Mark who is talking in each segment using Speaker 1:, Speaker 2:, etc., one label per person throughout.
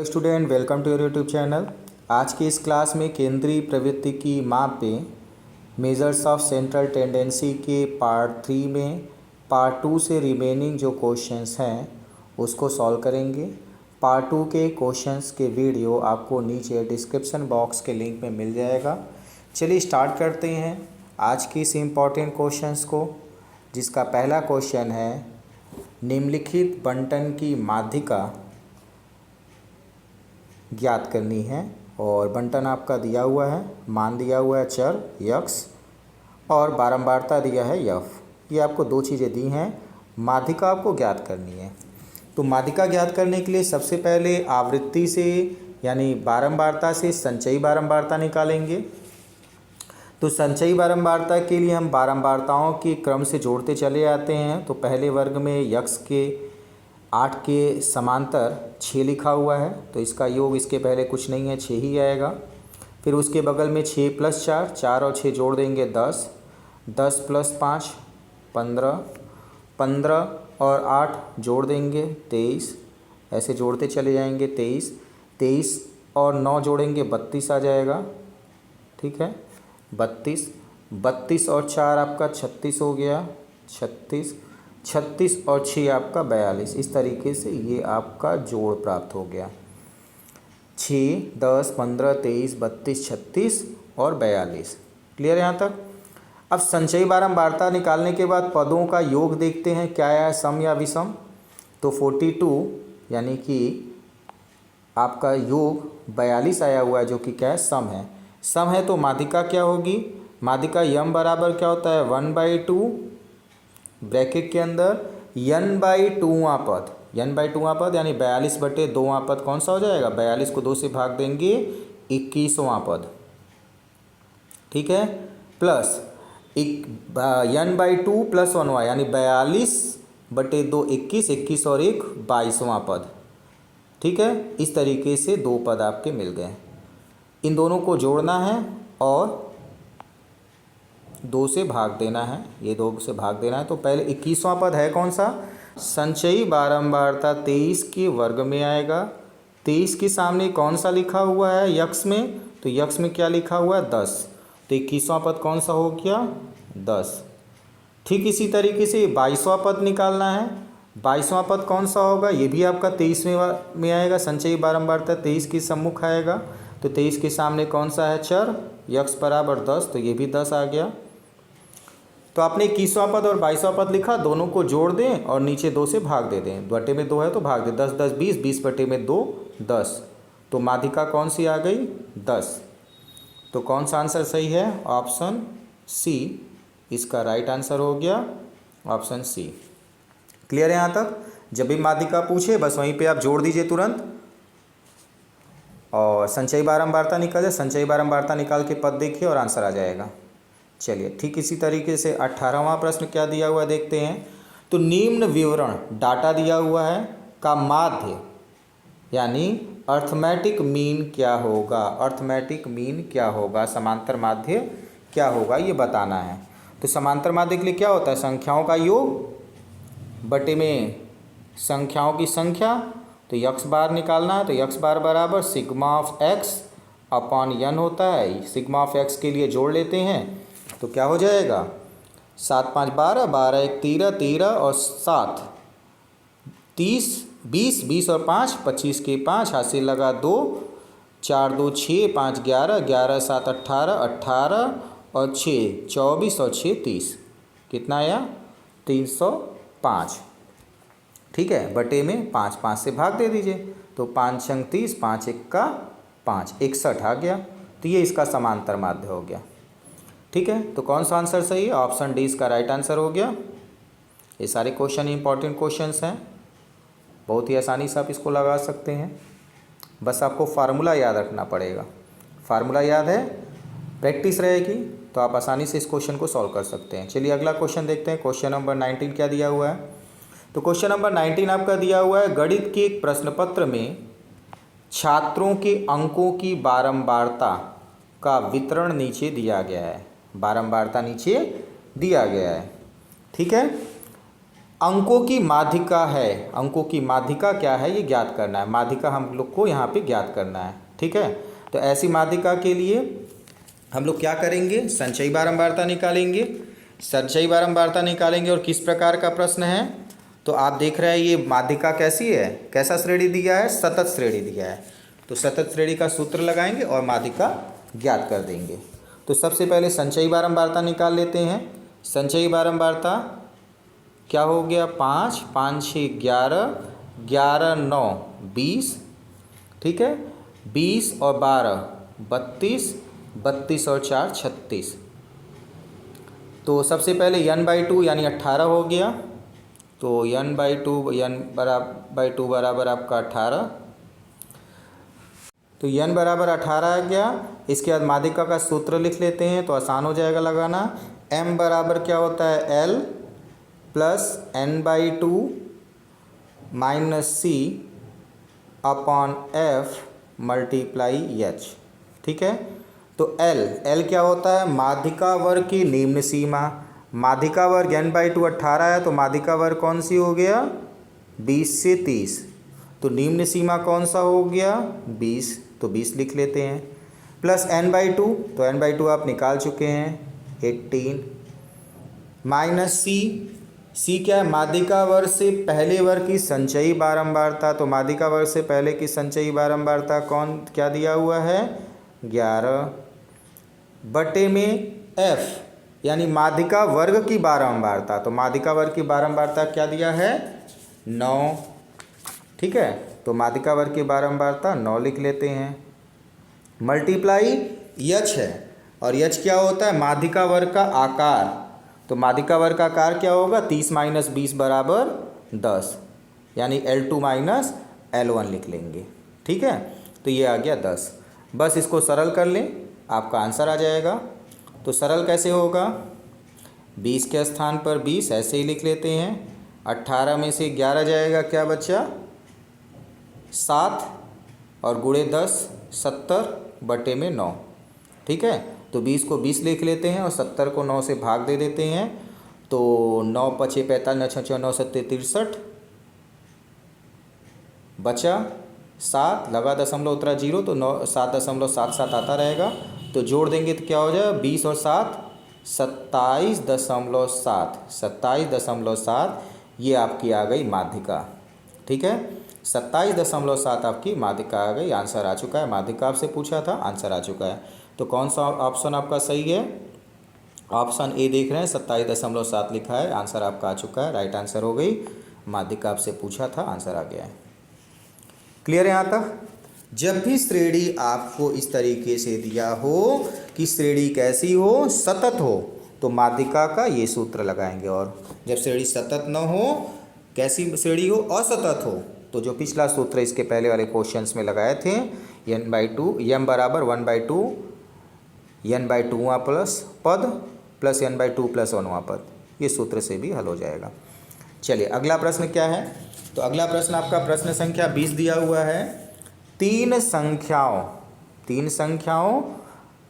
Speaker 1: Student, welcome to your YouTube channel. आज की इस क्लास में केंद्रीय प्रवृत्ति की माप पे मेजर्स ऑफ सेंट्रल टेंडेंसी के पार्ट 3 में पार्ट 2 से रिमेनिंग जो क्वेश्चंस हैं उसको सॉल्व करेंगे। पार्ट 2 के क्वेश्चंस के वीडियो आपको नीचे डिस्क्रिप्शन बॉक्स के लिंक में मिल जाएगा। चलिए स्टार्ट करते हैं आज की इस इम्पॉर्टेंट क्वेश्चंस को, जिसका पहला क्वेश्चन है निम्नलिखित बंटन की माध्यिका ज्ञात करनी है। और बंटन आपका दिया हुआ है, मान दिया हुआ है चर यक्स और बारंबारता दिया है यफ। ये आपको दो चीज़ें दी हैं, माध्यिका आपको ज्ञात करनी है। तो माध्यिका ज्ञात करने के लिए सबसे पहले आवृत्ति से यानी बारंबारता से संचयी बारंबारता निकालेंगे। तो संचयी बारंबारता के लिए हम बारंबारताओं के क्रम से जोड़ते चले आते हैं। तो पहले वर्ग में यक्स के 8 के समांतर 6 लिखा हुआ है, तो इसका योग इसके पहले कुछ नहीं है, 6 ही आएगा। फिर उसके बगल में 6 + 4, 4 और 6 जोड़ देंगे 10, 10 + 5 15, 15 और 8 जोड़ देंगे 23, ऐसे जोड़ते चले जाएंगे 23, 23 और 9 जोड़ेंगे 32 आ जाएगा। ठीक है, 32, 32 और 4 आपका 36 हो गया, 36, 36 और 6 आपका 42। इस तरीके से ये आपका जोड़ प्राप्त हो गया, 6, 10, 15, 23, 32, 36 और 42। क्लियर यहाँ तक। अब संचयी बारंबारता निकालने के बाद पदों का योग देखते हैं क्या है, सम या विषम। तो 42 यानी कि आपका योग 42 आया हुआ है, जो कि क्या है, सम है। सम है तो माध्यिका क्या होगी, माध्यिका यम बराबर क्या होता है 1/2 ब्रैकेट के अंदर n/2वां पद, n/2वां पद यानी 42/2वां पद कौन सा हो जाएगा, 42 को 2 से भाग देंगे 21वां पद। ठीक है, प्लस n/2 + 1 यानी 42/2 21, 21 और 1 22वां पद। ठीक है, इस तरीके से दो पद आपके मिल गए। इन दोनों को जोड़ना है और 2 से भाग देना है, ये 2 से भाग देना है। तो पहले 21वां पद है कौन सा, संचयी बारंबारता 23 के वर्ग में आएगा। 23 के सामने कौन सा लिखा हुआ है यक्स में, तो यक्स में क्या लिखा हुआ है 10, तो 21वां पद कौन सा हो गया 10। ठीक इसी तरीके से 22वां पद निकालना है। 22वां पद कौन सा होगा, ये भी आपका 23 में आएगा। संचयी बारंबारता 23 के सम्मुख आएगा, तो 23 के सामने कौन सा है चर यक्स बराबर 10, तो ये भी 10 आ गया। तो आपने 21वां पद और 22वां पद लिखा, दोनों को जोड़ दें और नीचे 2 से भाग दे दें। बटे में 2 है तो भाग दें, 10 10 20, 20/2 10। तो माध्यिका कौन सी आ गई 10। तो कौन सा आंसर सही है, ऑप्शन सी इसका राइट आंसर हो गया, ऑप्शन सी। क्लियर है यहाँ तक। जब भी माध्यिका पूछे बस वहीं पे आप जोड़ दीजिए तुरंत और संचयी बारंबारता निकल जाए। संचयी बारंबारता निकाल के पद देखिए और आंसर आ जाएगा। चलिए ठीक इसी तरीके से 18वां प्रश्न क्या दिया हुआ है देखते हैं। तो निम्न विवरण डाटा दिया हुआ है का माध्य यानी अर्थमेटिक मीन क्या होगा, अर्थमेटिक मीन क्या होगा, समांतर माध्य क्या होगा ये बताना है। तो समांतर माध्य के लिए क्या होता है, संख्याओं का योग बटे में संख्याओं की संख्या। तो यक्स बार निकालना है, तो यक्स बार बराबर sigma of x upon n होता है। सिग्मा ऑफ एक्स के लिए जोड़ लेते हैं तो क्या हो जाएगा, 7 5 12, 12 1 13, 13 और 7 30, 20, 20 और 5 25 के 5 हासिल लगा 2, 4 2 6, 5 11, 11 7 18, 18 और 6 24 और 6 30, कितना आया 305। ठीक है, बटे में 5 5 से भाग दे दीजिए, तो 5 छंग 30, 5 1 का 5 61 आ गया। तो ये इसका समांतर माध्य हो गया। ठीक है, तो कौन सा आंसर सही है, ऑप्शन डी इसका राइट आंसर हो गया। ये सारे क्वेश्चन इंपॉर्टेंट क्वेश्चंस हैं, बहुत ही आसानी से आप इसको लगा सकते हैं। बस आपको फार्मूला याद रखना पड़ेगा। फार्मूला याद है, प्रैक्टिस रहेगी तो आप आसानी से इस क्वेश्चन को सॉल्व कर सकते हैं। चलिए अगला क्वेश्चन देखते हैं। क्वेश्चन नंबर 19 क्या दिया हुआ है। तो क्वेश्चन नंबर 19 आपका दिया हुआ है, गणित के एक प्रश्न पत्र में छात्रों के अंकों की बारंबारता का वितरण नीचे दिया गया है। बारंबारता नीचे दिया गया है। ठीक है, अंकों की माध्यिका है, अंकों की माध्यिका क्या है ये ज्ञात करना है। माध्यिका हम लोग को यहाँ पे ज्ञात करना है, ठीक है। तो ऐसी माध्यिका के लिए हम लोग क्या करेंगे, संचयी बारंबारता निकालेंगे। संचयी बारंबारता निकालेंगे और किस प्रकार का प्रश्न है, तो आप देख रहे हैं ये माध्यिका कैसी है, कैसा श्रेणी दिया है, सतत श्रेणी दिया है। तो सतत श्रेणी का सूत्र लगाएंगे और माध्यिका ज्ञात कर देंगे। तो सबसे पहले संचयी बारंबारता निकाल लेते हैं। संचयी बारंबारता क्या हो गया, 5 5 6 11, 11 9 20, ठीक है। 20 और 12 32, 32 और 4 36। तो सबसे पहले n/2 यानी 18 हो गया। तो n/2 बराबर आपका 18। तो n बराबर 18 आ गया। इसके बाद माध्यिका का सूत्र लिख लेते हैं तो आसान हो जाएगा लगाना। m बराबर क्या होता है, l plus n/2 minus c upon f multiply h, ठीक है। तो L क्या होता है, माध्यिका वर्ग की निम्न सीमा। माध्यिका वर्ग n/2 18 है, तो माध्यिका वर्ग कौन सी हो गया, 20 से 30। तो निम्न सीमा कौन सा हो गया, 20, तो 20 लिख लेते हैं। प्लस n/2, तो n/2 आप निकाल चुके हैं, 18 माइनस c क्या है, माध्यिका वर्ग से पहले वर्ग की संचयी बारंबारता। तो माध्यिका वर्ग से पहले की संचयी बारंबारता कौन क्या दिया हुआ है, 11 बटे में f यानी माध्यिका वर्ग की बारंबारता। तो माध्यिका वर्ग की बारंबारता क्या दिया है, 9, ठीक है। तो माध्यिका वर्ग की बारंबारता 9 लिख लेते हैं। मल्टीप्लाई h है, और h क्या होता है, माध्यिका वर्ग का आकार। तो माध्यिका वर्ग का आकार क्या होगा, 30 माइनस 20 बराबर 10, यानी L2 माइनस L1 लिख लेंगे, ठीक है। तो ये आ गया 10। बस इसको सरल कर लें, आपका आंसर आ जाएगा। तो सरल कैसे होगा, 20 के स्थान पर 20 ऐसे ही लिख लेते हैं। 18 में से 11 जाएगा, क्या बचा, 7, और गुणे 10 70 बटे में 9, ठीक है। तो 20 को 20 लिख लेते हैं और 70 को 9 से भाग दे देते हैं। तो 9 पचे 45, 9 6 9 7 63, बचा 7, लगा दशमलव उतरा 0, तो 9 7.77 आता रहेगा। तो जोड़ देंगे तो क्या हो जाएगा, 20 और 7 27.7, 27.7 ये आपकी आ गई माध्यिका, ठीक है। 27.7 आपकी माध्यिका आ गई, आंसर आ चुका है। माध्यिका आपसे पूछा था, आंसर आ चुका है। तो कौन सा ऑप्शन आपका सही है, ऑप्शन ए देख रहे हैं, 27.7 लिखा है, आंसर आपका आ चुका है, राइट आंसर हो गई। माध्यिका आपसे पूछा था, आंसर आ गया है। क्लियर है यहाँ तक। जब भी श्रेणी आपको इस तरीके से दिया हो कि श्रेणी कैसी हो, सतत हो, तो माध्यिका का ये सूत्र लगाएंगे। और जब श्रेणी सतत न हो, कैसी श्रेणी हो, असतत हो, तो जो पिछला सूत्र इसके पहले वाले क्वेश्चंस में लगाए थे, n/2 m बराबर 1/2 n/2वां प्लस पद प्लस n/2 प्लस 1वां पद, ये सूत्र से भी हल हो जाएगा। चलिए अगला प्रश्न क्या है, तो अगला प्रश्न आपका प्रश्न संख्या 20 दिया हुआ है। तीन संख्याओं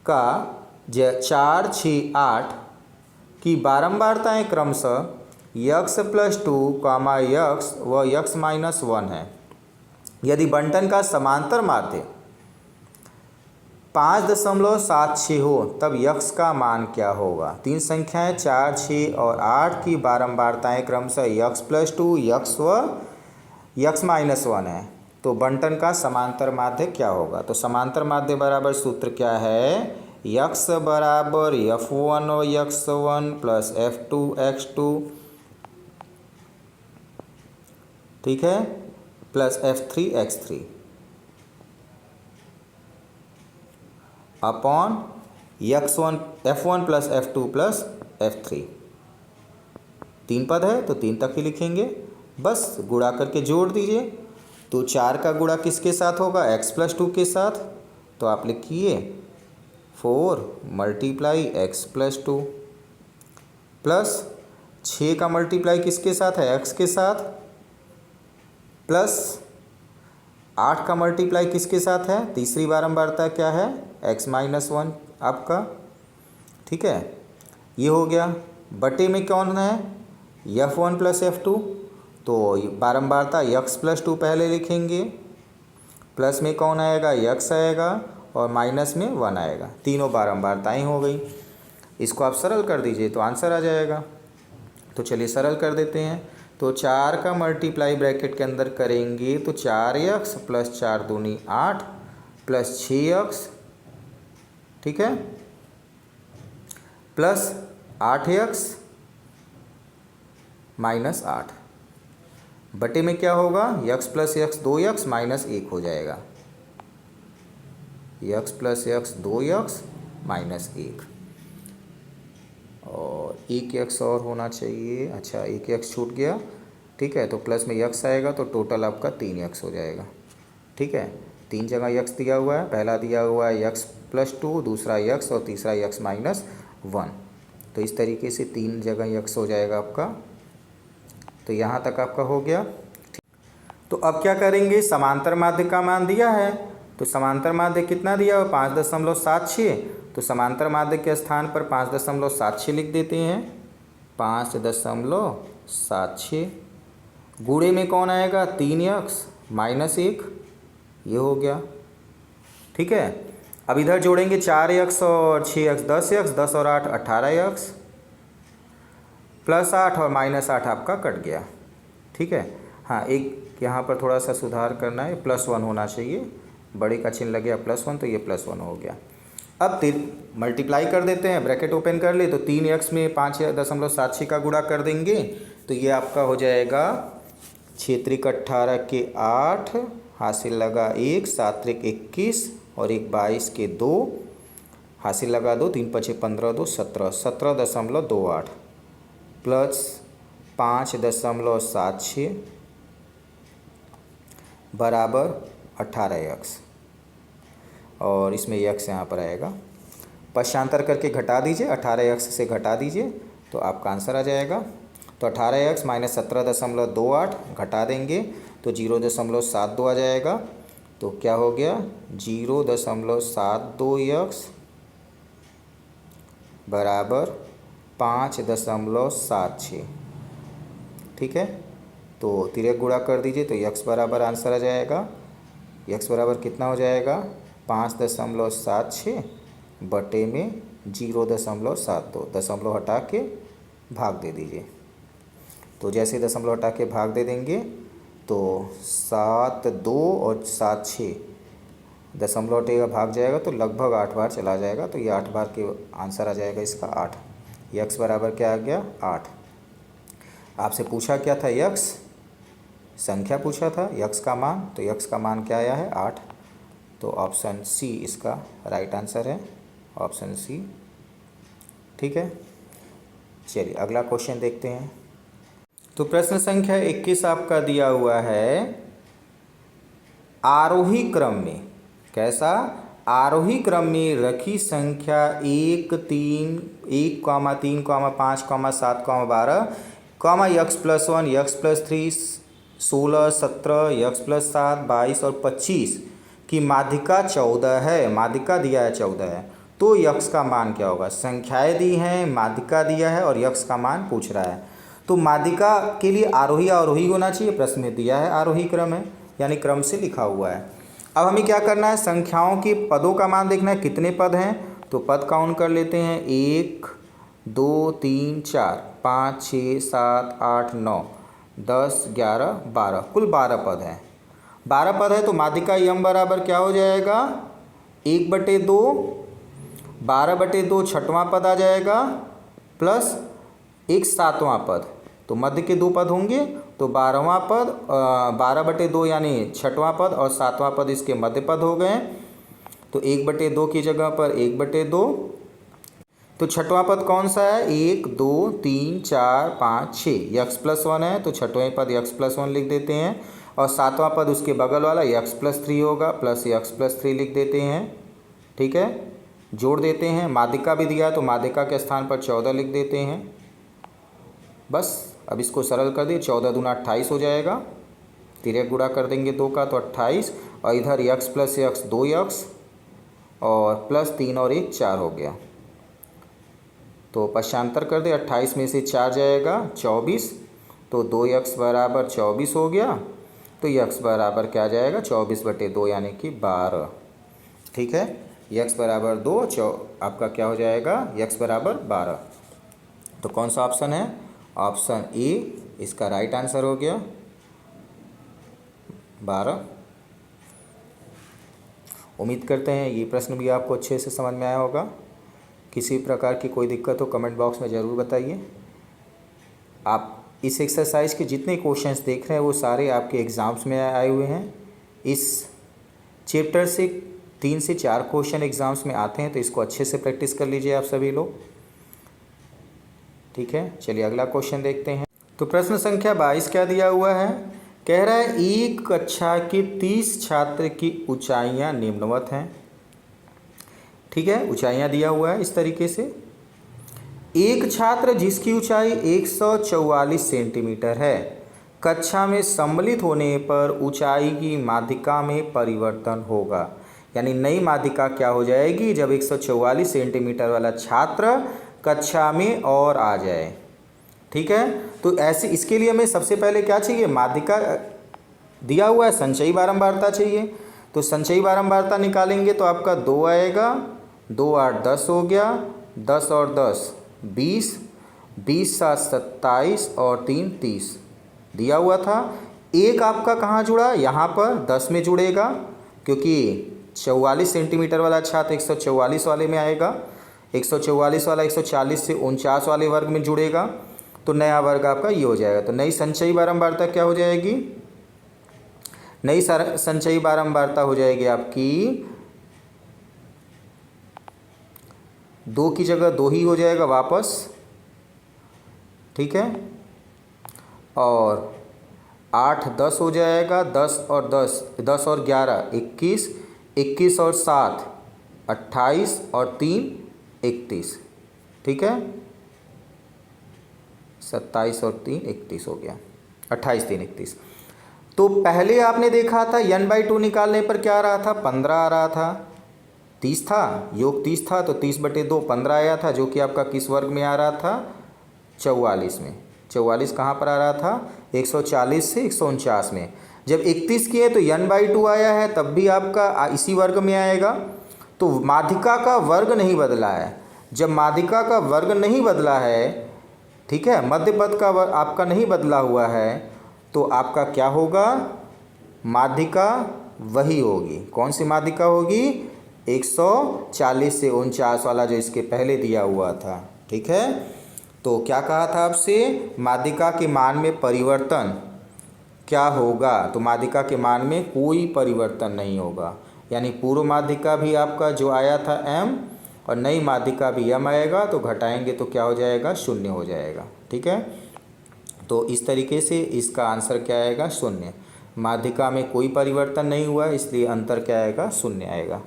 Speaker 1: का 4 6 8 की बारंबारताएं क्रमशः x+2, x व x-1 है। यदि बंटन का समांतर माध्य 5.76 हो तब x का मान क्या होगा। तीन संख्याएं 4 6 और 8 की बारंबारताएं क्रमशः x+2, x व x-1 है। तो बंटन का समांतर माध्य क्या होगा। तो समांतर माध्य बराबर सूत्र क्या है, x बराबर f1 और x1 प्लस f2 x2, ठीक है, plus f3 x3 upon f1 plus f2 plus f3। 3 पद है तो 3 तक ही लिखेंगे, बस गुणा करके जोड़ दीजिए। तो 4 का गुणा किसके साथ होगा, x+2 के साथ। तो आप लिखिए 4 मल्टीप्लाई x+2 प्लस 6 का मल्टीप्लाई किसके साथ है, x के साथ, प्लस 8 का मल्टीप्लाई किसके साथ है, तीसरी बारंबारता क्या है, x-1 आपका, ठीक है। ये हो गया। बटे में कौन है, F1 प्लस F2, तो बारंबारता x प्लस 2 पहले लिखेंगे, प्लस में कौन आएगा, x आएगा, और माइनस में 1 आएगा। तीनों बारंबारताएँ हो गई। इसको आप सरल कर दीजिए तो आंसर आ जाएगा। तो चलिए सरल कर देते हैं। तो 4 का मल्टीप्लाई ब्रैकेट के अंदर करेंगे तो 4x प्लस 4 दूनी 8 प्लस 6x, ठीक है, प्लस 8x माइनस 8 बटे में क्या होगा, x plus x 2x minus 1 हो जाएगा, x plus x 2x minus 1, और एक x और होना चाहिए। अच्छा, एक x छूट गया, ठीक है। तो प्लस में x आएगा तो टोटल आपका 3x हो जाएगा, ठीक है। 3 जगह x दिया हुआ है, पहला दिया हुआ है x प्लस 2, दूसरा x और तीसरा x माइनस 1। तो इस तरीके से 3 जगह x हो जाएगा आपका। तो यहाँ तक आपका हो गया। तो अब क्या करेंगे, समांतर माध्य का मान दिया है, तो समांतर माध्य कितना दिया हुआ, 5.76। तो समांतर माध्य के स्थान पर 5.76 लिख देते हैं, 5.76 गुणे में कौन आएगा, 3x माइनस 1, ये हो गया, ठीक है। अब इधर जोड़ेंगे 4x और 6x 10x, 10 और 8 18x, प्लस 8 और माइनस 8 आपका कट गया, ठीक है। हाँ, एक यहाँ पर थोड़ा सा सुधार करना है, +1 होना चाहिए, बड़े का चिन्ह लग गया +1, तो ये +1 हो गया। अब मल्टीप्लाई कर देते हैं, ब्रैकेट ओपन कर ले, तो 3x में 5.76 का गुणा कर देंगे तो ये आपका हो जाएगा 6 त्रिक 18 के 8, हासिल लगा 1, 7 त्रिक 21 और 1 22 के 2, हासिल लगा 2, 3 5 15 2 17, 17.28 प्लस 5.76 बराबर 18x, और इसमें x यहाँ पर आएगा, पश्चांतर करके घटा दीजिए, 18x से घटा दीजिए तो आपका आंसर आ जाएगा। तो 18x माइनस 17.28 घटा देंगे तो 0.72 आ जाएगा। तो क्या हो गया, 0.72x बराबर 5.76, ठीक है। तो तिरक गुणा कर दीजिए तो x बराबर आंसर आ जाएगा, x बराबर कितना हो जाएगा, 5.76 बटे में 0.72, दशमलव हटा के भाग दे दीजिए। तो जैसे दशमलव हटा के भाग दे देंगे तो 7 2 और 7 6 दशमलव हटेगा भाग जाएगा तो लगभग 8 बार चला जाएगा, तो ये 8 बार के आंसर आ जाएगा इसका 8। x बराबर क्या आ गया, 8। आपसे पूछा क्या था, x संख्या पूछा था, x का मान, तो x का मान क्या आया है, 8। तो ऑप्शन सी इसका राइट आंसर है, ऑप्शन सी, ठीक है। चलिए अगला क्वेश्चन देखते हैं। तो प्रश्न संख्या 21 आपका दिया हुआ है, आरोही क्रम में, कैसा, आरोही क्रम में रखी संख्या 1 3 1, 3, 5, 7, 12, x plus 1, x plus 3, 16, 17, x plus 7, 22 और 25 की माध्यिका 14 है, माध्यिका दिया है 14 है, तो x का मान क्या होगा। संख्याएं दी हैं, माध्यिका दिया है और x का मान पूछ रहा है। तो माध्यिका के लिए आरोही अवरोही होना चाहिए, प्रश्न में दिया है आरोही क्रम है, यानी क्रम से लिखा हुआ है। अब हमें क्या करना है, संख्याओं के पदों का मान देखना है, कितने पद हैं, तो पद काउंट कर लेते हैं, 1 2 3 4 5 6 7 8 9 10 11 12, कुल 12 पद हैं। 12 पद है तो माध्यिका यम बराबर क्या हो जाएगा, 1/2, 12/2 छठवां पद आ जाएगा, प्लस एक सातवां पद, तो मध्य के 2 पद होंगे, तो 12वां पद 12/2 यानी छठवां पद और 7वां पद इसके मध्य पद हो गए। तो 1/2 की जगह पर 1/2, तो छठवां पद कौन सा है, 1 2 3 4 5 6, x प्लस 1 है तो छठवें पद x प्लस 1 लिख देते हैं, और सातवां पद उसके बगल वाला x प्लस 3 होगा, प्लस x प्लस 3 लिख देते हैं, ठीक है। जोड़ देते हैं, माध्यिका भी दिया है तो माध्यिका के स्थान पर 14 लिख देते हैं। बस अब इसको सरल कर दिए, 14 दूना 28 हो जाएगा, तिरक गुणा कर देंगे 2 का तो 28, और इधर x प्लस x 2x और प्लस 3 और 1 4 हो गया, तो पश्चांतर कर दे, 28 में से 4 जाएगा 24, तो 2x बराबर 24 हो गया। तो x बराबर क्या जाएगा 24/2 यानी कि 12। ठीक है, x बराबर 2, आपका क्या हो जाएगा x बराबर 12। तो कौन सा ऑप्शन है, ऑप्शन ए इसका राइट आंसर हो गया 12। उम्मीद करते हैं ये प्रश्न भी आपको अच्छे से समझ में आया होगा। किसी प्रकार की कोई दिक्कत हो कमेंट बॉक्स में ज़रूर बताइए। आप इस एक्सरसाइज के जितने क्वेश्चंस देख रहे हैं वो सारे आपके एग्ज़ाम्स में आए हुए हैं। इस चैप्टर से 3 से 4 क्वेश्चन एग्ज़ाम्स में आते हैं, तो इसको अच्छे से प्रैक्टिस कर लीजिए आप सभी लोग। ठीक है, चलिए अगला क्वेश्चन देखते हैं। तो प्रश्न संख्या 22 क्या दिया हुआ है, कह रहा है एक कक्षा के 30 छात्र की ऊंचाइयां निम्नवत हैं। ठीक है, ऊंचाइयां दिया हुआ है इस तरीके से। एक छात्र जिसकी ऊंचाई 144 सेंटीमीटर है, कक्षा में सम्मिलित होने पर ऊंचाई की माध्यिका में परिवर्तन होगा। यानी नई माध्यिका क्या हो जाएगी जब 144 सेंटीमीटर वाला छात्र कक्षा में और आ जाए। ठीक है, तो ऐसे इसके लिए हमें सबसे पहले क्या चाहिए, माध्यिका दिया हुआ है, संचयी बारंबारता चाहिए। तो संचयी बारंबारता निकालेंगे तो आपका 2 आएगा, 2 8 10 हो गया, 10 और 10 20, 20 7 27 और 3 30 दिया हुआ था। एक आपका कहाँ जुड़ा, यहाँ पर 10 में जुड़ेगा, क्योंकि 44 सेंटीमीटर वाला छात्र 144 वाले में आएगा। 144 वाला 140 से 49 वाले वर्ग में जुड़ेगा, तो नया वर्ग आपका ये हो जाएगा। तो नई संचयी बारंबारता क्या हो जाएगी, नई संचयी बारंबारता हो जाएगी आपकी 2 की जगह 2 ही हो जाएगा वापस। ठीक है, और 8 10 हो जाएगा, 10 और 10 10 और 11 21, 21 और 7 28 और 3 31। ठीक है, 27 और 3 31 हो गया, 28 3 31। तो पहले आपने देखा था n/2 निकालने पर क्या आ रहा था, 15 आ रहा था, 30 था, योग 30 था, तो 30/2 15 आया था, जो कि आपका किस वर्ग में आ रहा था, 44 में। 44 कहाँ पर आ रहा था, 140 से 149 में। जब 31 किए तो n/2 आया है, तब भी आपका इसी वर्ग में आएगा। तो माध्यिका का वर्ग नहीं बदला है। जब माध्यिका का वर्ग नहीं बदला है, ठीक है, मध्य पद का वर्ग आपका नहीं बदला हुआ है, तो आपका क्या होगा, माध्यिका वही होगी। कौन सी माध्यिका होगी, 140 से 49 वाला जो इसके पहले दिया हुआ था। ठीक है, तो क्या कहा था आपसे, माध्यिका के मान में परिवर्तन क्या होगा, तो माध्यिका के मान में कोई परिवर्तन नहीं होगा। यानी पूर्व माध्यिका भी आपका जो आया था m और नई माध्यिका भी m आएगा, तो घटाएंगे तो क्या हो जाएगा, 0 हो जाएगा। ठीक है, तो इस तरीके से इसका आंसर क्या आएगा, 0। माध्यिका में कोई परिवर्तन नहीं हुआ, इसलिए अंतर क्या आएगा, 0 आएगा।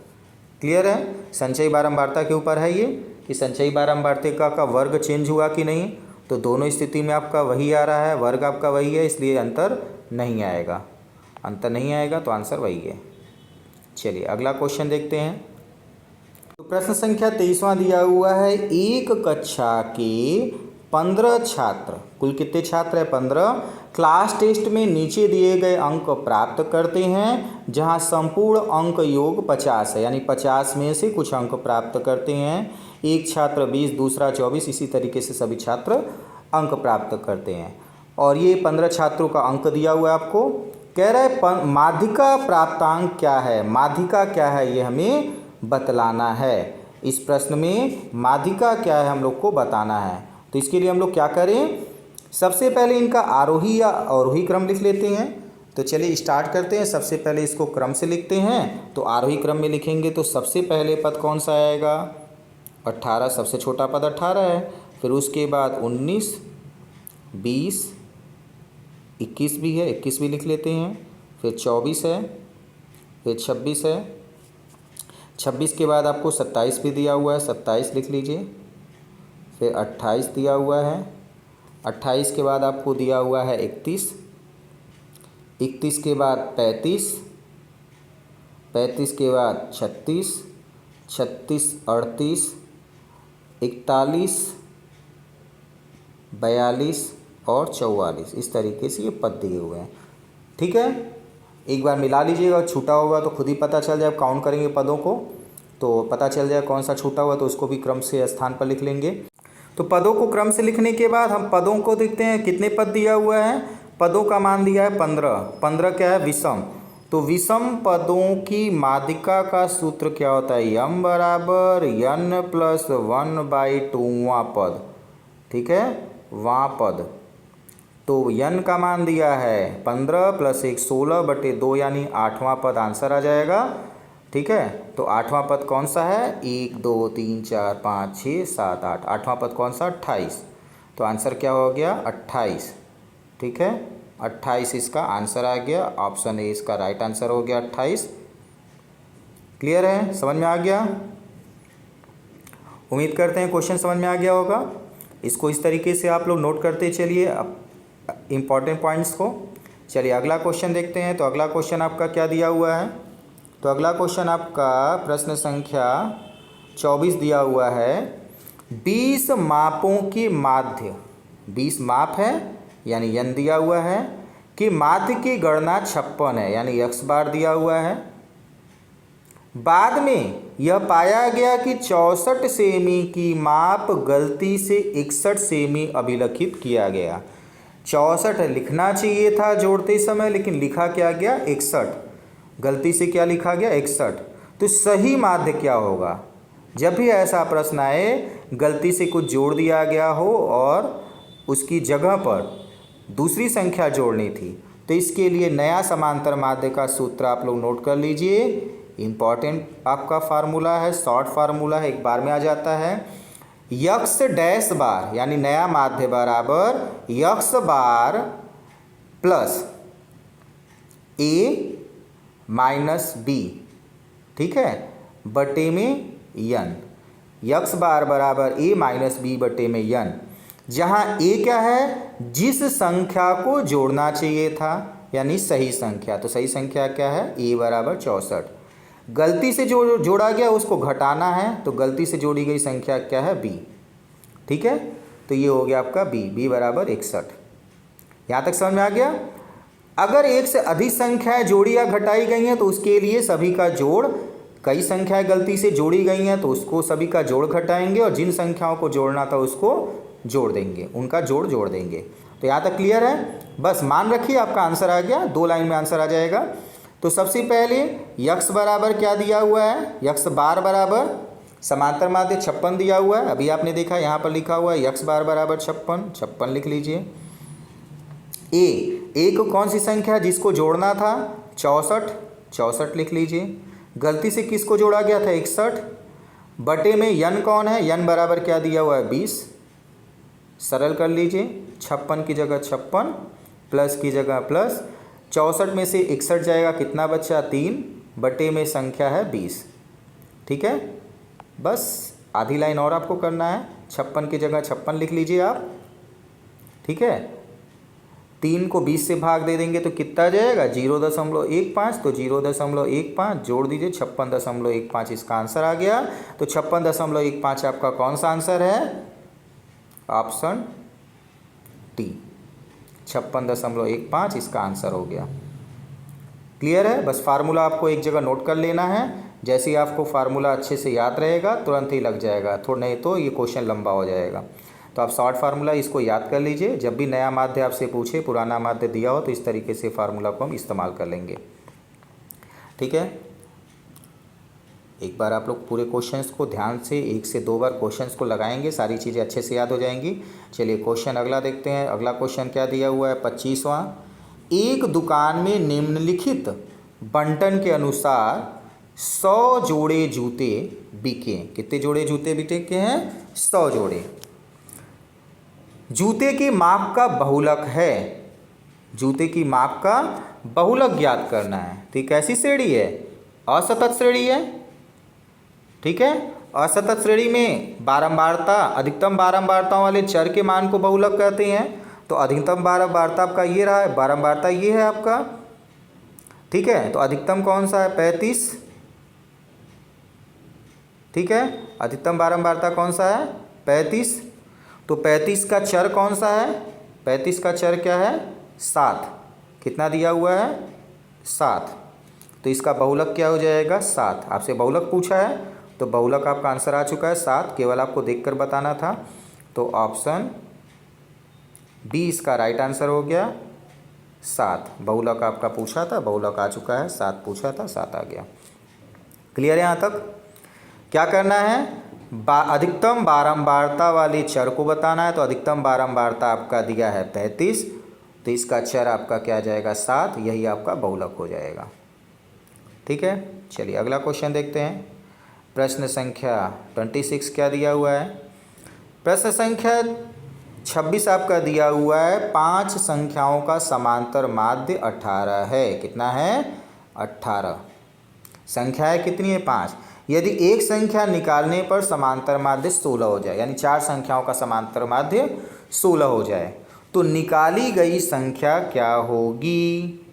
Speaker 1: क्लियर है, संचयी बारंबारता के ऊपर है ये कि संचयी बारंबारता का वर्ग चेंज हुआ कि नहीं। तो दोनों स्थिति में आपका वही आ रहा है, वर्ग आपका वही है, इसलिए अंतर नहीं आएगा। अंतर नहीं आएगा तो आंसर वही है। चलिए अगला क्वेश्चन देखते हैं। तो प्रश्न संख्या 23वां दिया हुआ है, एक कक्षा के 15 छात्र, कुल कितने छात्र है, 15, क्लास टेस्ट में नीचे दिए गए अंक प्राप्त करते हैं, जहां संपूर्ण अंक योग 50 है। यानी 50 में से कुछ अंक प्राप्त करते हैं। एक छात्र 20, दूसरा 24, इसी तरीके से सभी छात्र अंक प्राप्त करते हैं। और ये 15 छात्रों का अंक दिया हुआ है आपको। कह रहा है माध्यिका प्राप्तांक क्या है, माध्यिका क्या है ये हमें बतलाना है। इस प्रश्न में माध्यिका क्या है हम लोग को बताना है। तो इसके लिए हम लोग क्या करें, सबसे पहले इनका आरोही या अवरोही क्रम लिख लेते हैं। तो चलिए स्टार्ट करते हैं। सबसे पहले इसको क्रम से लिखते हैं। तो आरोही क्रम में लिखेंगे तो सबसे पहले पद कौन सा आएगा, 18, सबसे छोटा पद 18 है। फिर उसके बाद 19, 20, 21 भी है, 21 भी लिख लेते हैं। फिर 24 है, फिर 26 है, 26 के बाद आपको 27 भी दिया हुआ है, 27 लिख लीजिए। फिर 28 दिया हुआ है, 28 के बाद आपको दिया हुआ है 31, 31 के बाद 35, 35 के बाद 36, 36 38, 41, 42 और 44, इस तरीके से ये पद दिए हुए हैं। ठीक है, एक बार मिला लीजिएगा, छूटा होगा तो खुद ही पता चल जाए, काउंट करेंगे पदों को तो पता चल जाए कौन सा छूटा हुआ, तो उसको भी क्रम से स्थान पर लिख लेंगे। तो पदों को क्रम से लिखने के बाद हम पदों को देखते हैं, कितने पद दिया हुआ है, पदों का मान दिया है 15। 15 क्या है, विषम। तो विषम पदों की माध्यिका का सूत्र क्या होता है, यम बराबर n प्लस 1/2वां पद। ठीक है, वां पद। तो n का मान दिया है 15 प्लस 1 16/2 यानी 8वां पद आंसर आ जाएगा। ठीक है, तो 8वां पद कौन सा है, 1 2 3 4 5 6 7 8, 8वां पद कौन सा, 28। तो आंसर क्या हो गया, 28। ठीक है, 28 इसका आंसर आ गया, ऑप्शन ए इसका राइट आंसर हो गया 28। क्लियर है, समझ में आ गया। उम्मीद करते हैं क्वेश्चन समझ में आ गया होगा। इसको इस तरीके से आप लोग नोट करते चलिए इम्पॉर्टेंट पॉइंट्स को। चलिए अगला क्वेश्चन देखते हैं। तो अगला क्वेश्चन आपका क्या दिया हुआ है, तो अगला क्वेश्चन आपका प्रश्न संख्या 24 दिया हुआ है। 20 मापों के माध्य, 20 माप है यानी n दिया हुआ है, कि माध्य की गणना 56 है यानी x बार दिया हुआ है। बाद में यह पाया गया कि 64 सेमी की माप गलती से 61 सेमी अभिलिखित किया गया। 64 लिखना चाहिए था जोड़ते समय, लेकिन लिखा क्या गया, 61। गलती से क्या लिखा गया, 61। तो सही माध्य क्या होगा, जब भी ऐसा प्रश्न आए गलती से कुछ जोड़ दिया गया हो और उसकी जगह पर दूसरी संख्या जोड़नी थी, तो इसके लिए नया समांतर माध्य का सूत्र आप लोग नोट कर लीजिए। इम्पॉर्टेंट आपका फार्मूला है, शॉर्ट फार्मूला है, एक बार में आ जाता है। यक्स डैश बार यानी नया माध्य बराबर यक्स बार प्लस ए माइनस बी, ठीक है, बटे में यन। यक्स बार बराबर ए माइनस बी बटे में यन, जहाँ ए क्या है, जिस संख्या को जोड़ना चाहिए था यानी सही संख्या। तो सही संख्या क्या है, ए बराबर 64। गलती से जो जोड़ा गया उसको घटाना है, तो गलती से जोड़ी गई संख्या क्या है, बी। ठीक है, तो ये हो गया आपका बी बराबर 61। यहाँ तक समझ में आ गया। अगर एक से अधिक संख्याएं जोड़ी या घटाई गई हैं तो उसके लिए सभी का जोड़, कई संख्याएं गलती से जोड़ी गई हैं तो उसको सभी का जोड़ घटाएंगे, और जिन संख्याओं को जोड़ना था उसको जोड़ देंगे, उनका जोड़ देंगे। तो यहाँ तक क्लियर है, बस मान रखिए आपका आंसर आ गया, 2 लाइन में आंसर आ जाएगा। तो सबसे पहले यक्स बराबर क्या दिया हुआ है, यक्स बार बराबर समांतर माध्य 56 दिया हुआ है। अभी आपने देखा यहाँ पर लिखा हुआ है यक्स बार बराबर 56 लिख लीजिए। ए को कौन सी संख्या जिसको जोड़ना था, 64 लिख लीजिए। गलती से किसको जोड़ा गया था, 61। बटे में यन कौन है, यन बराबर क्या दिया हुआ है, 20। सरल कर लीजिए, 56 की जगह 56 प्लस की जगह प्लस, 64 में से 61 जाएगा, कितना बचा, 3 बटे में संख्या है 20। ठीक है, बस आधी लाइन और आपको करना है, 56 की जगह 56 लिख लीजिए आप। ठीक है, 3 को 20 से भाग दे देंगे तो कितना जाएगा, 0.15। तो 0.15 जोड़ दीजिए, 56.15 इसका आंसर आ गया। तो 56.15 आपका कौन सा आंसर है, ऑप्शन टी, 56.15 इसका आंसर हो गया। क्लियर है, बस फार्मूला आपको एक जगह नोट कर लेना है। जैसे ही आपको फार्मूला अच्छे से याद रहेगा तुरंत ही लग जाएगा, थोड़ा नहीं तो ये क्वेश्चन लंबा हो जाएगा। तो आप शॉर्ट फार्मूला इसको याद कर लीजिए, जब भी नया माध्य आपसे पूछे, पुराना माध्य दिया हो, तो इस तरीके से फार्मूला को हम इस्तेमाल कर लेंगे। ठीक है, एक बार आप लोग पूरे क्वेश्चंस को ध्यान से 1 से 2 बार क्वेश्चंस को लगाएंगे, सारी चीज़ें अच्छे से याद हो जाएंगी। चलिए क्वेश्चन अगला देखते हैं। अगला क्वेश्चन क्या दिया हुआ है, 25वां। एक दुकान में निम्नलिखित बंटन के अनुसार 100 जोड़े जूते बिके। कितने जोड़े जूते बिके हैं, 100 जोड़े। जूते के माप का बहुलक है, जूते की माप का बहुलक ज्ञात करना है। तो ये कैसी श्रेणी है, असतत श्रेणी है। ठीक है, असतत श्रेणी में बारंबारता, अधिकतम बारंबारताओं वाले चर के मान को बहुलक कहते हैं। तो अधिकतम बारंबारता आपका ये रहा है, बारंबारता ये है आपका। ठीक है, तो अधिकतम कौन सा है, 35। ठीक है, अधिकतम बारंबारता कौन सा है, 35। तो 35 का चर कौन सा है? 35 का चर क्या है? 7। कितना दिया हुआ है? 7। तो इसका बहुलक क्या हो जाएगा? 7। आपसे बहुलक पूछा है तो बहुलक आपका आंसर आ चुका है 7, केवल आपको देखकर बताना था। तो ऑप्शन बी इसका राइट आंसर हो गया 7। बहुलक आपका पूछा था, बहुलक आ चुका है, 7 पूछा था, 7 आ गया। क्लियर है यहाँ तक? क्या करना है? अधिकतम बारंबारता वाली चर को बताना है। तो अधिकतम बारंबारता आपका दिया है 35, तो इसका चर आपका क्या आ जाएगा? 7। यही आपका बहुलक हो जाएगा। ठीक है, चलिए अगला क्वेश्चन देखते हैं। प्रश्न संख्या 26 क्या दिया हुआ है? प्रश्न संख्या 26 आपका दिया हुआ है 5 संख्याओं का समांतर माध्य 18 है। कितना है? 18। संख्याएं कितनी है? 5। यदि एक संख्या निकालने पर समांतर माध्य 16 हो जाए, यानी 4 संख्याओं का समांतर माध्य 16 हो जाए, तो निकाली गई संख्या क्या होगी?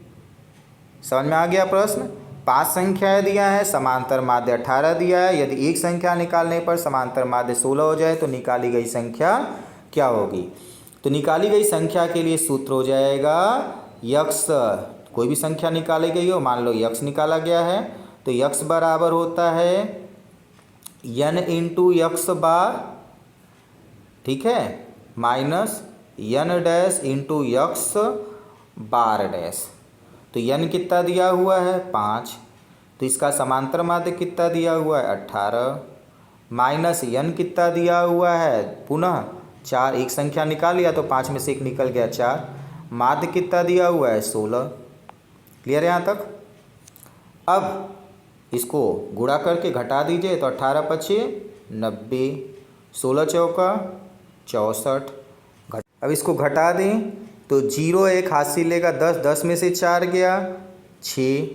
Speaker 1: समझ में आ गया प्रश्न? 5 संख्याएं दिया है, समांतर माध्य 18 दिया है। यदि एक संख्या निकालने पर समांतर माध्य 16 हो जाए तो निकाली गई संख्या क्या होगी? तो निकाली गई संख्या के लिए सूत्र हो जाएगा यक्स। कोई भी संख्या निकाली गई हो, मान लो यक्स निकाला गया है, तो यक्स बराबर होता है यन इंटू यक्स बार, ठीक है, minus n dash into x bar dash. तो यन कितना दिया हुआ है? 5। तो इसका समांतर माध्य कितना दिया हुआ है? 18। माइनस यन कितना दिया हुआ है? पुनः 4। एक संख्या निकाल लिया तो 5 में से 1 निकल गया 4। माध्य कितना दिया हुआ है? 16। क्लियर है यहाँ तक? अब इसको गुणा करके घटा दीजिए तो 18 पचे 90, 16 चौका 64। अब इसको घटा दें तो 0 1 हासिल लेगा 10, 10 में से 4 गया 6,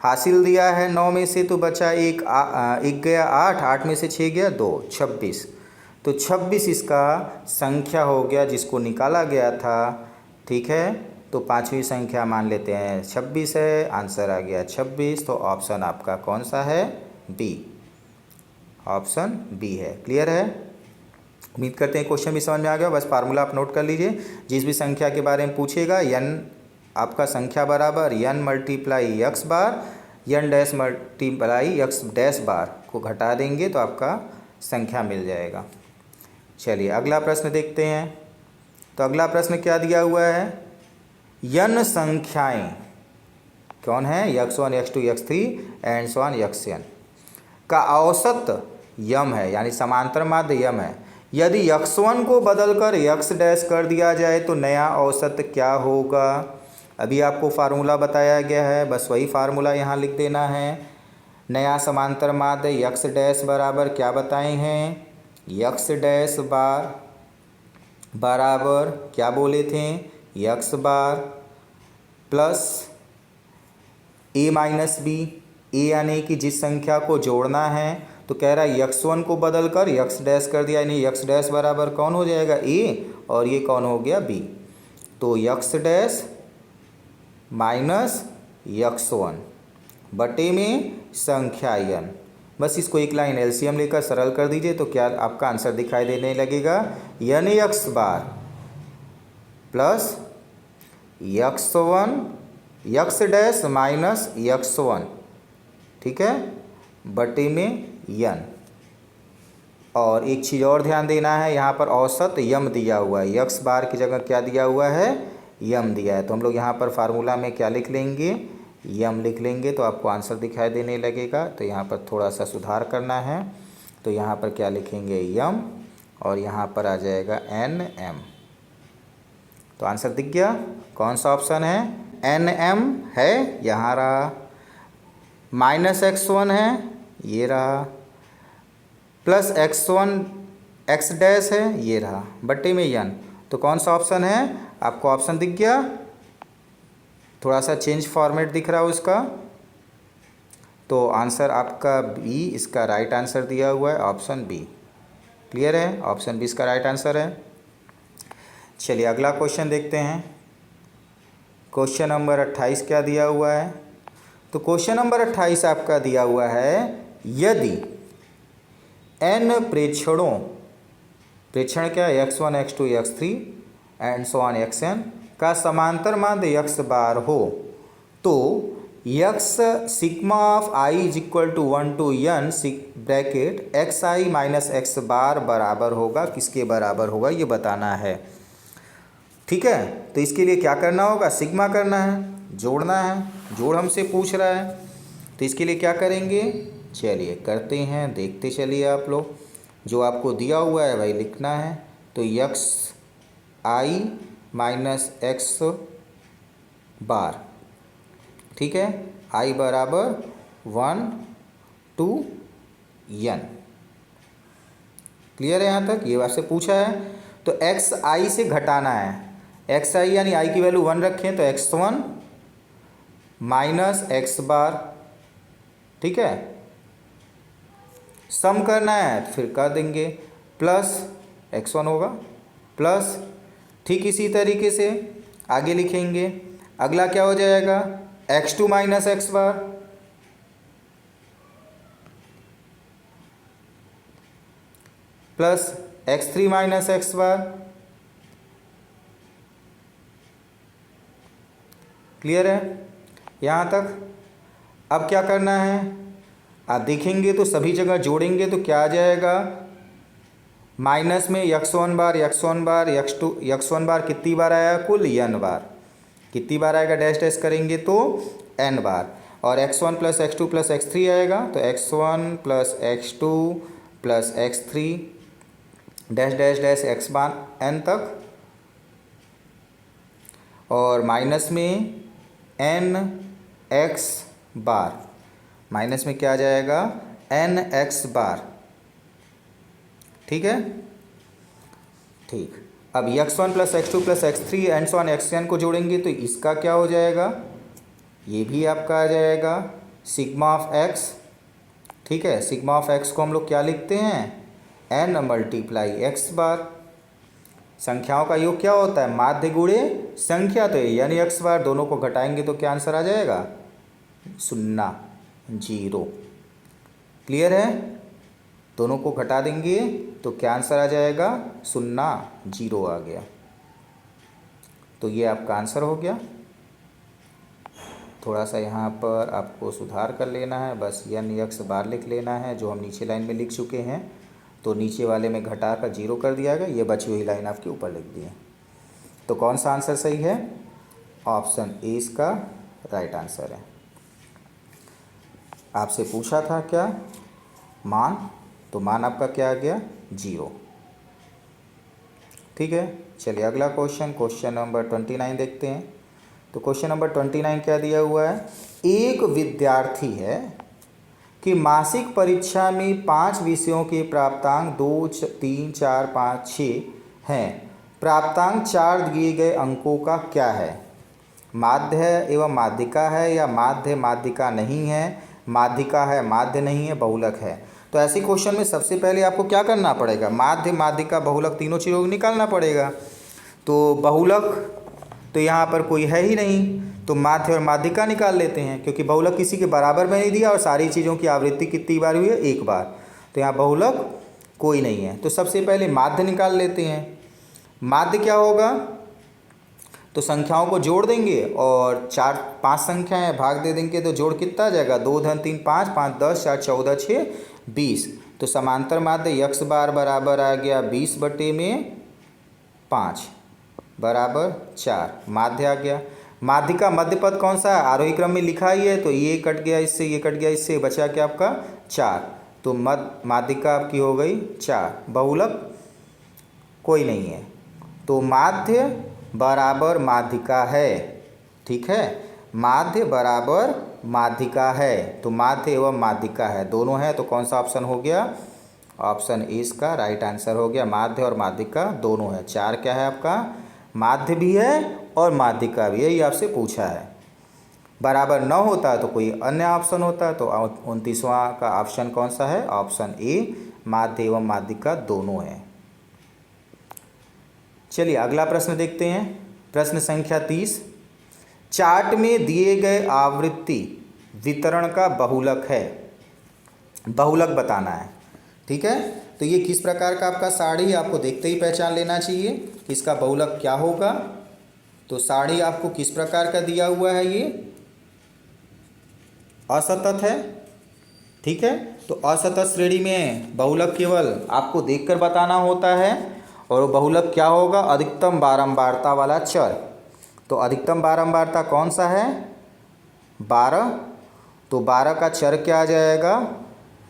Speaker 1: हासिल दिया है 9 में से तो बचा 1 गया 8, 8 में से 6 गया 2, 26। तो 26 इसका संख्या हो गया जिसको निकाला गया था। ठीक है, तो 5वीं संख्या मान लेते हैं 26 है, आंसर आ गया 26। तो ऑप्शन आपका कौन सा है? बी। ऑप्शन बी है। क्लियर है? उम्मीद करते हैं क्वेश्चन भी समझ में आ गया। बस फार्मूला आप नोट कर लीजिए। जिस भी संख्या के बारे में पूछेगा, यन आपका संख्या बराबर यन मल्टीप्लाई यक्स बार, यन डैश मल्टीप्लाई यक्स डैश बार को घटा देंगे तो आपका संख्या मिल जाएगा। चलिए अगला प्रश्न देखते हैं। तो अगला प्रश्न क्या दिया हुआ है? यन संख्याएं कौन है? x1 x2 x3 and so on xn का औसत यम है, यानी समांतर माध्य यम है। यदि x1 को बदलकर x डैश कर दिया जाए तो नया औसत क्या होगा? अभी आपको फार्मूला बताया गया है, बस वही फार्मूला यहाँ लिख देना है। नया समांतर माध्य x डैश बराबर क्या बताए हैं? x डैश बार बराबर क्या बोले थे? x bar plus a minus B. a यानी कि जिस संख्या को जोड़ना है, तो कह रहा है x1 को बदल कर x डैश कर दिया, यानी x डैश बराबर कौन हो जाएगा? a, और ये कौन हो गया? b। तो x डैश माइनस x1 बटे में संख्या n। बस इसको एक लाइन एलसीएम लेकर सरल कर दीजिए तो क्या आपका आंसर दिखाई देने लगेगा? N x bar plus x1 x dash minus x1, ठीक है, बटे में यन। और एक चीज़ और ध्यान देना है, यहाँ पर औसत यम दिया हुआ है, x बार की जगह क्या दिया हुआ है? यम दिया है। तो हम लोग यहाँ पर फार्मूला में क्या लिख लेंगे? यम लिख लेंगे तो आपको आंसर दिखाई देने लगेगा। तो यहाँ पर थोड़ा सा सुधार करना है, तो यहाँ पर क्या लिखेंगे? यम, और यहाँ पर आ जाएगा एन एम। तो आंसर दिख गया? कौन सा ऑप्शन है? एन एम है, यहाँ रहा। माइनस x1 है, ये रहा। प्लस x1 x डैश है, ये रहा, बटे में यन। तो कौन सा ऑप्शन है? आपको ऑप्शन दिख गया? थोड़ा सा चेंज फॉर्मेट दिख रहा है उसका। तो आंसर आपका बी इसका राइट आंसर दिया हुआ है, ऑप्शन बी। क्लियर है? ऑप्शन बी इसका राइट आंसर है। चलिए अगला क्वेश्चन देखते हैं। क्वेश्चन नंबर 28 क्या दिया हुआ है? तो क्वेश्चन नंबर 28 आपका दिया हुआ है, यदि n प्रेक्षण क्या है, x1 x2 x3 and so on xn का समांतर माध्य x बार हो तो x sigma of i is equal to 1 to n bracket xi minus x bar बराबर होगा, किसके बराबर होगा ये बताना है। ठीक है, तो इसके लिए क्या करना होगा, सिग्मा करना है, जोड़ना है, जोड़ हमसे पूछ रहा है, तो इसके लिए क्या करेंगे, चलिए करते हैं, देखते चलिए आप लोग। जो आपको दिया हुआ है भाई लिखना है, तो x i माइनस एक्स बार, ठीक है, i बराबर 1 टू n। क्लियर है यहाँ तक, ये आपसे पूछा है। तो x i से घटाना है, x i यानी i की वैल्यू 1 रखें तो x1 माइनस एक्स बार, ठीक है, सम करना है फिर कर देंगे, प्लस x1 होगा प्लस, ठीक इसी तरीके से आगे लिखेंगे। अगला क्या हो जाएगा, x2 माइनस एक्स बार प्लस x3 माइनस एक्स बार। क्लियर है यहाँ तक। अब क्या करना है, आप देखेंगे तो सभी जगह जोड़ेंगे तो क्या आ जाएगा, माइनस में x1 बार x1 बार कितनी बार आया, कुल n बार, कितनी बार आएगा, डैश डैश करेंगे तो n बार, और x1 plus x2 plus x3 आएगा तो x1 plus x2 plus x3 dash dash dash x बार n तक, और माइनस में n x बार, माइनस में क्या आ जाएगा, n x बार। ठीक है, ठीक। अब x1 plus x2 plus x3 and so on xn को जोड़ेंगे तो इसका क्या हो जाएगा, ये भी आपका आ जाएगा सिग्मा ऑफ x। ठीक है, सिग्मा ऑफ x को हम लोग क्या लिखते हैं, n मल्टीप्लाई x बार। संख्याओं का योग क्या होता है, माध्य गुणे संख्या, तो यानी x बार, दोनों को घटाएंगे तो क्या आंसर आ जाएगा, 0। क्लियर है, दोनों को घटा देंगे तो क्या आंसर आ जाएगा, 0 आ गया। तो ये आपका आंसर हो गया। थोड़ा सा यहाँ पर आपको सुधार कर लेना है, बस n x बार लिख लेना है, जो हम नीचे लाइन में लिख चुके हैं, तो नीचे वाले में घटा कर 0 कर दिया गया, ये बची हुई लाइन आपके ऊपर लिख दी है। तो कौन सा आंसर सही है, ऑप्शन ए इसका राइट आंसर है। आपसे पूछा था क्या, मान, तो मान आपका क्या आ गया, 0। ठीक है, चलिए अगला क्वेश्चन नंबर 29 देखते हैं। तो क्वेश्चन नंबर 29 क्या दिया हुआ है, एक विद्यार्थी है कि मासिक परीक्षा में 5 विषयों के प्राप्तांक 2, 3, 4, 5, 6 हैं। प्राप्तांक 4 दिए गए अंकों का क्या है, माध्य है एवं माध्यिका है या माध्य माध्यिका नहीं है, माध्यिका है माध्य नहीं है, बहुलक है। तो ऐसे क्वेश्चन में सबसे पहले आपको क्या करना पड़ेगा, माध्य माध्यिका बहुलक तीनों चीज़ों को निकालना पड़ेगा। तो बहुलक तो यहाँ पर कोई है ही नहीं, तो माध्य और माध्यिका निकाल लेते हैं, क्योंकि बहुलक किसी के बराबर में नहीं दिया और सारी चीज़ों की आवृत्ति कितनी बार हुई है, एक बार, तो यहाँ बहुलक कोई नहीं है। तो सबसे पहले माध्य निकाल लेते हैं। माध्य क्या होगा, तो संख्याओं को जोड़ देंगे और 4 5 संख्याएं भाग दे देंगे तो जोड़ कितना आ जाएगा, 2 धन 3 5, 5 10, 4 14, 6 20। तो समांतर माध्य x बार बराबर आ गया 20 बटे में 5 बराबर 4, माध्य आ गया। माध्य का मध्य पद कौन सा है, आरोही क्रम में लिखा ही है, तो ये कट गया इससे, ये कट गया इससे, बचा क्या आपका 4, तो माध्यिका आपकी हो गई 4। बहुलक कोई नहीं है, तो माध्य बराबर माध्यिका है। ठीक है, माध्य बराबर माध्यिका है, तो माध्य एवं माध्यिका है, दोनों है, तो कौन सा ऑप्शन हो गया, ऑप्शन ए इसका राइट आंसर हो गया। माध्य और माध्यिका दोनों है। 4 क्या है आपका, माध्य भी है और माध्यिका भी है, ये आपसे पूछा है। बराबर न होता है तो कोई अन्य ऑप्शन होता है, तो 29वां का ऑप्शन कौन सा है, ऑप्शन ए, माध्य एवं माध्यिका दोनों है। चलिए अगला प्रश्न देखते हैं, प्रश्न संख्या 30। चार्ट में दिए गए आवृत्ति वितरण का बहुलक है, बहुलक बताना है। ठीक है, तो ये किस प्रकार का आपका साड़ी आपको देखते ही पहचान लेना चाहिए कि इसका बहुलक क्या होगा। तो साड़ी आपको किस प्रकार का दिया हुआ है, ये असतत है, ठीक है। तो असतत श्रेणी में बहुलक केवल आपको देखकर बताना होता है, और वो बहुलक क्या होगा, अधिकतम बारंबारता वाला चर। तो अधिकतम बारंबारता कौन सा है, 12। तो 12 का चर क्या आ जाएगा,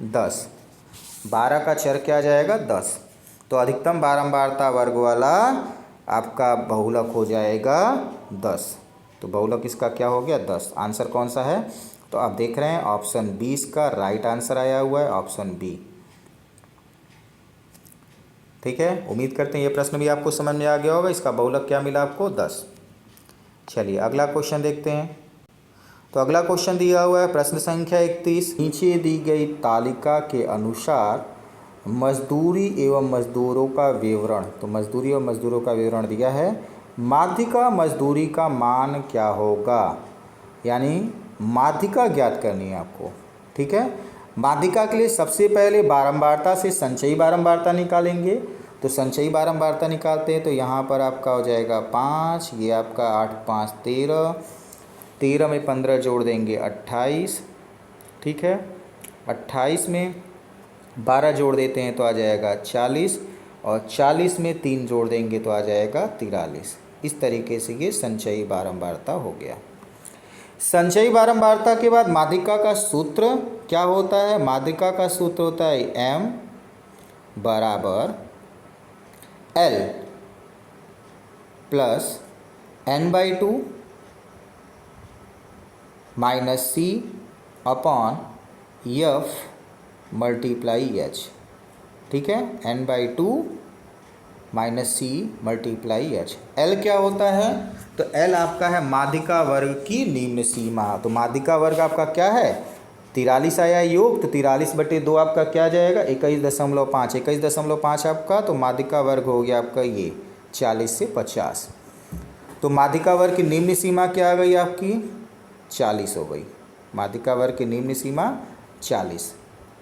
Speaker 1: 10। 12 का चर क्या आ जाएगा, 10। तो अधिकतम बारंबारता वर्ग वाला आपका बहुलक हो जाएगा 10। तो बहुलक इसका क्या हो गया, 10। आंसर कौन सा है, तो आप देख रहे हैं ऑप्शन बी इसका राइट आंसर आया हुआ है, ऑप्शन बी। ठीक है, उम्मीद करते हैं ये प्रश्न भी आपको समझ में आ गया होगा। इसका बहुलक क्या मिला आपको, 10। चलिए अगला क्वेश्चन देखते हैं। तो अगला क्वेश्चन दिया हुआ है प्रश्न संख्या 31। नीचे दी गई तालिका के अनुसार मजदूरी एवं मजदूरों का विवरण। तो मजदूरी एवं मजदूरों का विवरण दिया है। माध्यिका मजदूरी का मान क्या होगा, यानी माध्यिका ज्ञात करनी है आपको। ठीक है, माध्यिका के लिए सबसे पहले बारंबारता से संचयी बारंबारता निकालेंगे। तो संचयी बारंबारता निकालते हैं तो यहाँ पर आपका हो जाएगा 5, ये आपका 8 5 13, 13 में 15 जोड़ देंगे 28। ठीक है, 28 में 12 जोड़ देते हैं तो आ जाएगा 40, और 40 में 3 जोड़ देंगे तो आ जाएगा 43। इस तरीके से ये संचयी बारंबारता हो गया। संचयी बारंबारता के बाद माध्यिका का सूत्र क्या होता है, माध्यिका का सूत्र होता है m बराबर L plus n/2 minus C upon F multiply H। ठीक है, n/2 minus C multiply H। L क्या होता है, तो L आपका है माध्यिका वर्ग की निम्न सीमा। तो माध्यिका वर्ग आपका क्या है, 43 आया योग, तो 43/2 आपका क्या आ जाएगा, 21.5। 21.5 आपका, तो माध्यिका वर्ग हो गया आपका ये 40 से 50। तो माध्यिका वर्ग की निम्न सीमा क्या आ गई आपकी, 40 हो गई। माध्यिका वर्ग की निम्न सीमा 40।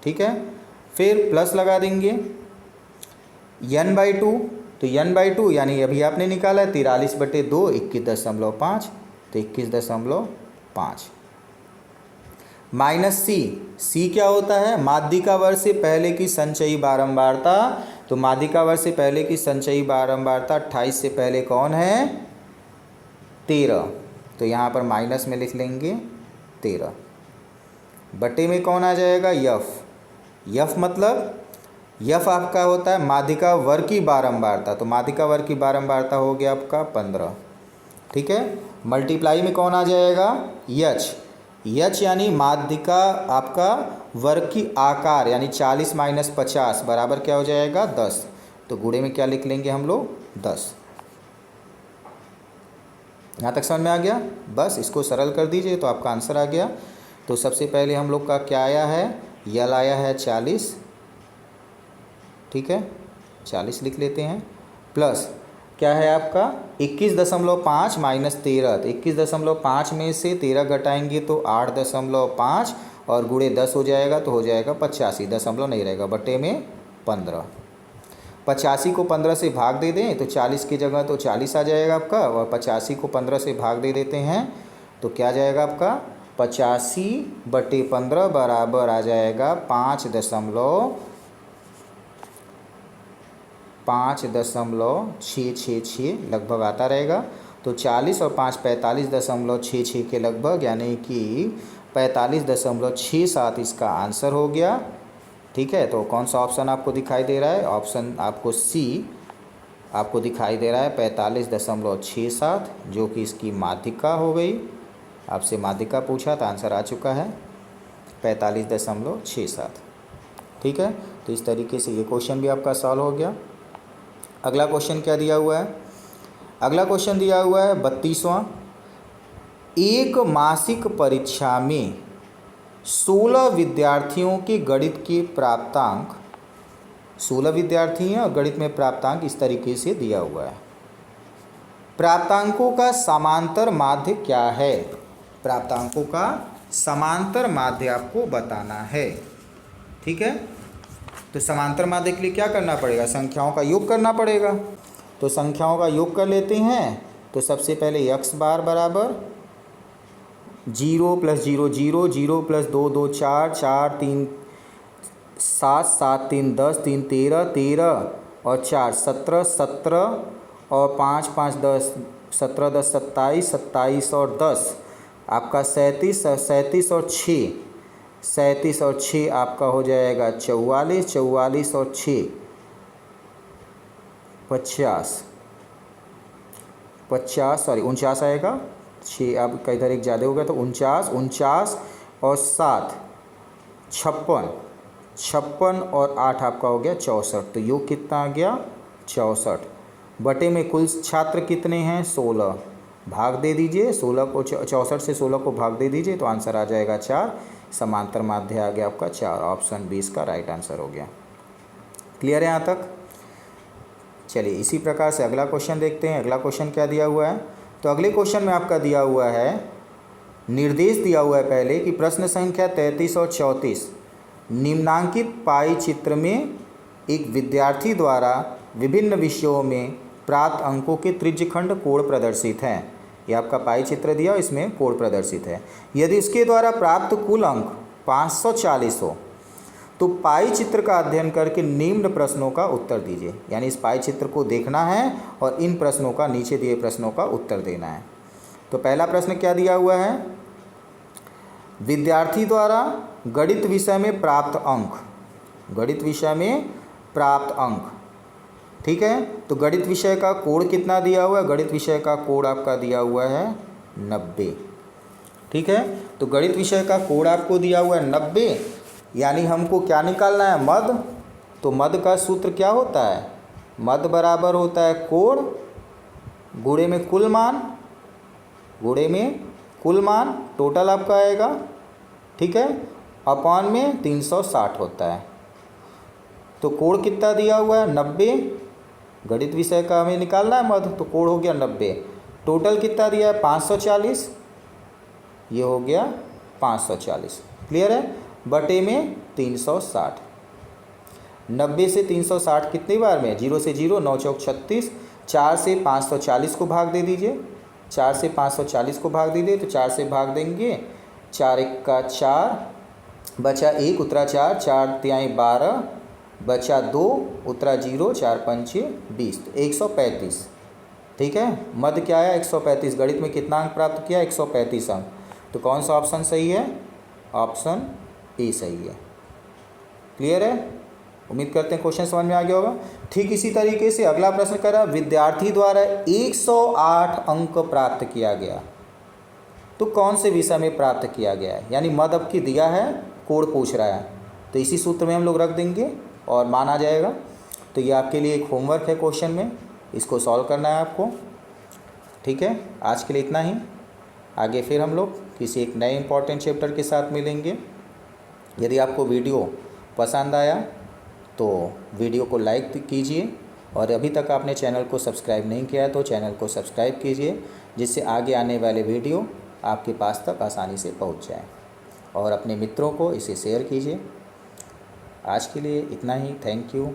Speaker 1: ठीक है, फिर प्लस लगा देंगे n/2। तो n/2 यानी अभी आपने निकाला है 43/2 21.5, तो 21.5 माइनस C क्या होता है, माध्यिका वर्ग से पहले की संचयी बारंबारता। तो माध्यिका वर्ग से पहले की संचयी बारंबारता 28 से पहले कौन है, 13। तो यहाँ पर माइनस में लिख लेंगे 13, बटे में कौन आ जाएगा, F मतलब F आपका होता है माध्यिका वर्ग की बारंबारता। तो माध्यिका वर्ग की बारंबारता हो गया आपका 15। ठीक है, मल्टीप्लाई में कौन आ जाएगा, H यानी माध्यिका आपका वर्ग की आकार, यानी 40 माइनस 50 बराबर क्या हो जाएगा, 10। तो गुणे में क्या लिख लेंगे हम लोग, 10। यहाँ तक समझ में आ गया, बस इसको सरल कर दीजिए तो आपका आंसर आ गया। तो सबसे पहले हम लोग का क्या आया है, यल आया है 40। ठीक है, 40 लिख लेते हैं, प्लस क्या है आपका 21.5 माइनस 13। तो 21.5 में से 13 घटाएंगे तो 8.5, और गुणे 10 हो जाएगा तो हो जाएगा 85। दशमलव नहीं रहेगा, बटे में 15। 85 को 15 से भाग दे दें तो 40 की जगह तो 40 आ जाएगा आपका, और 85 को 15 से भाग दे देते हैं तो क्या आ जाएगा आपका 85/15 बराबर आ जाएगा 5.666 लगभग आता रहेगा। तो 40 और 5 45.66 के लगभग, यानी कि 45.67 इसका आंसर हो गया। ठीक है, तो कौन सा ऑप्शन आपको दिखाई दे रहा है, ऑप्शन आपको सी आपको दिखाई दे रहा है 45.67, जो कि इसकी माध्यिका हो गई। आपसे माध्यिका पूछा तो आंसर आ चुका है 45.67। ठीक है, तो इस तरीके से ये क्वेश्चन भी आपका सॉल्व हो गया। अगला क्वेश्चन क्या दिया हुआ है, अगला क्वेश्चन दिया हुआ है 32वां। एक मासिक परीक्षा में 16 विद्यार्थियों के गणित के प्राप्तांक, 16 विद्यार्थी हैं और गणित में प्राप्तांक इस तरीके से दिया हुआ है। प्राप्तांकों का समांतर माध्य क्या है, प्राप्तांकों का समांतर माध्य आपको बताना है। ठीक है, तो समांतर माध्य के लिए क्या करना पड़ेगा, संख्याओं का योग करना पड़ेगा। तो संख्याओं का योग कर लेते हैं। तो सबसे पहले x बार बराबर 0 + 0 0, 0 + 2 2 4, 4 3 7, 7 3 10, 3 13, 13 और 4 17, 17 और 5 5 10, 17 10 27, 27 और 10 आपका 37, 37 और 6, 37 और 6 आपका हो जाएगा 44, 44 और 6 50, 50 सॉरी 49 आएगा। 6 अब का इधर एक ज़्यादा हो गया तो 49, 49 और 7 56, 56 और 8 आपका हो गया 64। तो योग कितना आ गया 64। बटे में कुल छात्र कितने हैं 16, भाग दे दीजिए 16 को 64 से 16 को भाग दे दीजिए तो आंसर आ जाएगा 4। समांतर माध्य आ गया आपका 4। ऑप्शन 20 का राइट आंसर हो गया। क्लियर है यहाँ तक। चलिए इसी प्रकार से अगला क्वेश्चन देखते हैं। अगला क्वेश्चन क्या दिया हुआ है। तो अगले क्वेश्चन में आपका दिया हुआ है, निर्देश दिया हुआ है पहले कि प्रश्न संख्या 33 और 34 निम्नांकित पाई चित्र में एक विद्यार्थी द्वारा विभिन्न विषयों में प्राप्त अंकों के त्रिज्यखंड कोण प्रदर्शित हैं। ये आपका पाई चित्र दिया, इसमें कोण प्रदर्शित है। यदि उसके द्वारा प्राप्त कुल अंक 540 हो तो पाई चित्र का अध्ययन करके निम्न प्रश्नों का उत्तर दीजिए। यानी इस पाई चित्र को देखना है और इन प्रश्नों का, नीचे दिए प्रश्नों का उत्तर देना है। तो पहला प्रश्न क्या दिया हुआ है, विद्यार्थी द्वारा गणित विषय में प्राप्त अंक, गणित विषय में प्राप्त अंक, ठीक है। तो गणित विषय का कोण कितना दिया हुआ है, गणित विषय का कोण आपका दिया हुआ है 90, ठीक है। तो गणित विषय का कोण आपको दिया हुआ है 90, यानी हमको क्या निकालना है, मद। तो मद का सूत्र क्या होता है, मद बराबर होता है कोण गुणे में कुल मान, गुणे में कुल मान, टोटल आपका आएगा, ठीक है, अपॉन में 360 होता है। तो कोण कितना दिया हुआ है 90, गणित विषय का हमें निकालना है मद, तो कोण हो गया 90। टोटल कितना दिया है 540, ये हो गया 540। क्लियर है। बटे में 360, 90 से 360 कितनी बार में, 0 से 0, 9 चौक 36, 4 से 540 को भाग दे दीजिए, 4 से 540 को भाग दीजिए तो 4 से भाग देंगे, 4 1 का 4, बचा 1 उतरा 4, 4 तिहाई 12, बचा 2 उतरा 0, 4 पंचे 20, तो 135, ठीक है। मध्य क्या आया 135, गणित में कितना अंक प्राप्त किया 135 अंक। तो कौन सा ऑप्शन सही है, ऑप्शन ए सही है। क्लियर है। उम्मीद करते हैं क्वेश्चन समझ में आ गया होगा। ठीक इसी तरीके से अगला प्रश्न करा, विद्यार्थी द्वारा 108 अंक प्राप्त किया गया, तो कौन से विषय में प्राप्त किया गया है, यानी मद अब की दिया है, कोण पूछ रहा है, तो इसी सूत्र में हम लोग रख देंगे और मान आ जाएगा। तो ये आपके लिए एक होमवर्क है, क्वेश्चन में इसको सॉल्व करना है आपको, ठीक है। आज के लिए इतना ही, आगे फिर हम लोग किसी एक नए इंपॉर्टेंट चैप्टर के साथ मिलेंगे। यदि आपको वीडियो पसंद आया तो वीडियो को लाइक कीजिए, और अभी तक आपने चैनल को सब्सक्राइब नहीं किया है तो चैनल को सब्सक्राइब कीजिए, जिससे आगे आने वाले वीडियो आपके पास तक आसानी से पहुंच जाए, और अपने मित्रों को इसे शेयर कीजिए। आज के लिए इतना ही, थैंक यू।